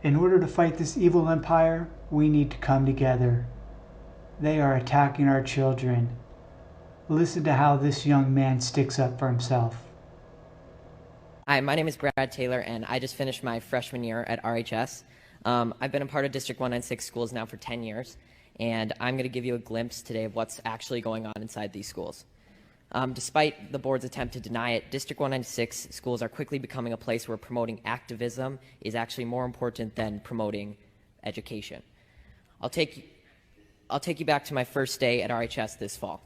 In order to fight this evil empire, we need to come together. They are attacking our children. Listen to how this young man sticks up for himself. Hi, my name is Brad Taylor, and I just finished my freshman year at RHS. I've been a part of District 196 schools now for 10 years, and I'm going to give you a glimpse today of what's actually going on inside these schools. Despite the board's attempt to deny it, District 196 schools are quickly becoming a place where promoting activism is actually more important than promoting education. I'll take you back to my first day at RHS this fall.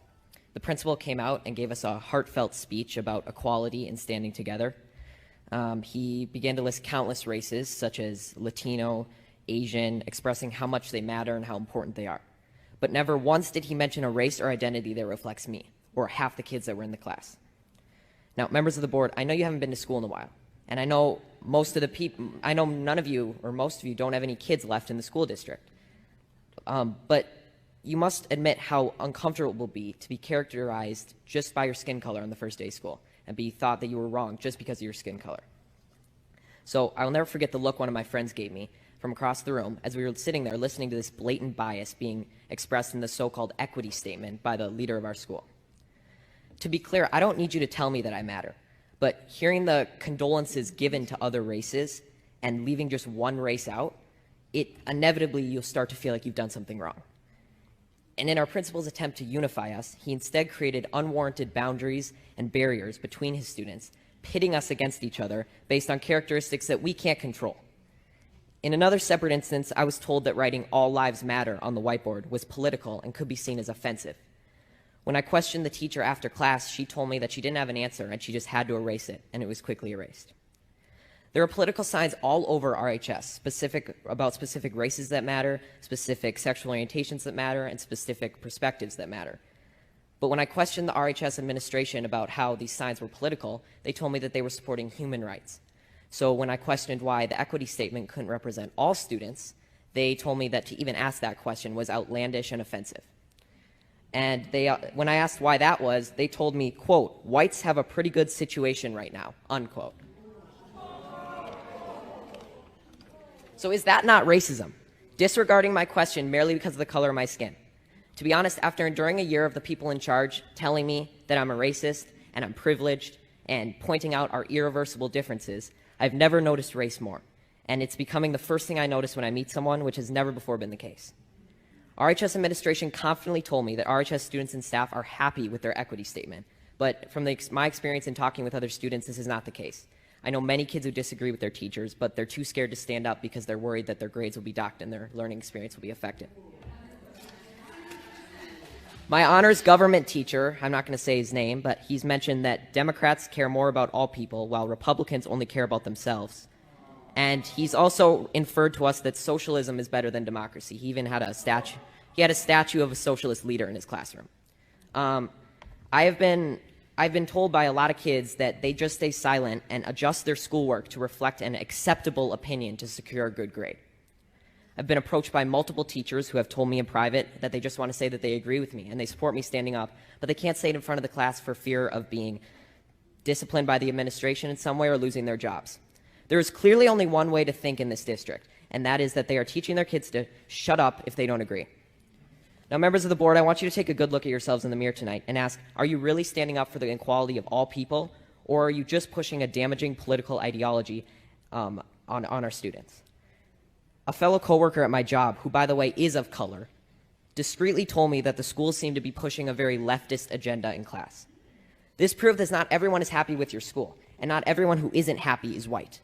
The principal came out and gave us a heartfelt speech about equality and standing together. He began to list countless races, such as Latino, Asian, expressing how much they matter and how important they are. But never once did he mention a race or identity that reflects me, or half the kids that were in the class. Now, members of the board, I know you haven't been to school in a while, and I know none of you, or most of you, don't have any kids left in the school district. But you must admit how uncomfortable it will be to be characterized just by your skin color on the first day of school, and be thought that you were wrong just because of your skin color. So I'll never forget the look one of my friends gave me from across the room as we were sitting there listening to this blatant bias being expressed in the so-called equity statement by the leader of our school. To be clear, I don't need you to tell me that I matter, but hearing the condolences given to other races and leaving just one race out, inevitably you'll start to feel like you've done something wrong. And in our principal's attempt to unify us, he instead created unwarranted boundaries and barriers between his students, pitting us against each other based on characteristics that we can't control. In another separate instance, I was told that writing "All Lives Matter" on the whiteboard was political and could be seen as offensive. When I questioned the teacher after class, she told me that she didn't have an answer and she just had to erase it, and it was quickly erased. There are political signs all over RHS, about specific races that matter, specific sexual orientations that matter, and specific perspectives that matter. But when I questioned the RHS administration about how these signs were political, they told me that they were supporting human rights. So when I questioned why the equity statement couldn't represent all students, they told me that to even ask that question was outlandish and offensive. And when I asked why that was, they told me, quote, "Whites have a pretty good situation right now," unquote. So is that not racism? Disregarding my question merely because of the color of my skin? To be honest, after enduring a year of the people in charge telling me that I'm a racist and I'm privileged and pointing out our irreversible differences, I've never noticed race more. And it's becoming the first thing I notice when I meet someone, which has never before been the case. RHS administration confidently told me that RHS students and staff are happy with their equity statement. But from my experience in talking with other students, this is not the case. I know many kids who disagree with their teachers, but they're too scared to stand up because they're worried that their grades will be docked and their learning experience will be affected. My honors government teacher, I'm not going to say his name, but he's mentioned that Democrats care more about all people while Republicans only care about themselves. And he's also inferred to us that socialism is better than democracy. He even had a statue of a socialist leader in his classroom. I've been told by a lot of kids that they just stay silent and adjust their schoolwork to reflect an acceptable opinion to secure a good grade. I've been approached by multiple teachers who have told me in private that they just want to say that they agree with me and they support me standing up, but they can't say it in front of the class for fear of being disciplined by the administration in some way or losing their jobs. There is clearly only one way to think in this district, and that is that they are teaching their kids to shut up if they don't agree. Now, members of the board, I want you to take a good look at yourselves in the mirror tonight and ask, are you really standing up for the equality of all people, or are you just pushing a damaging political ideology on our students? A fellow coworker at my job, who, by the way, is of color, discreetly told me that the schools seem to be pushing a very leftist agenda in class. This proved that not everyone is happy with your school, and not everyone who isn't happy is white.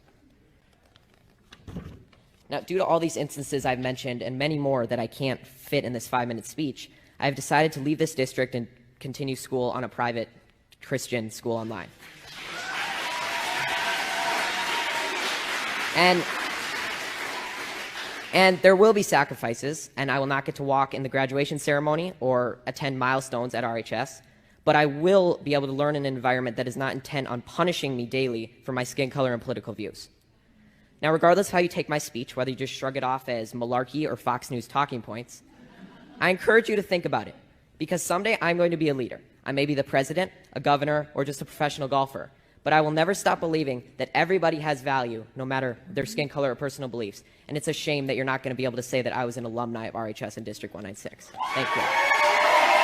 Now, due to all these instances I've mentioned and many more that I can't fit in this 5-minute speech, I've decided to leave this district and continue school on a private Christian school online. And there will be sacrifices, and I will not get to walk in the graduation ceremony or attend milestones at RHS, but I will be able to learn in an environment that is not intent on punishing me daily for my skin color and political views. Now, regardless of how you take my speech, whether you just shrug it off as malarkey or Fox News talking points, I encourage you to think about it, because someday I'm going to be a leader. I may be the president, a governor, or just a professional golfer, But I will never stop believing that everybody has value, no matter their skin color or personal beliefs. And it's a shame that you're not going to be able to say that I was an alumni of RHS in District 196. Thank you.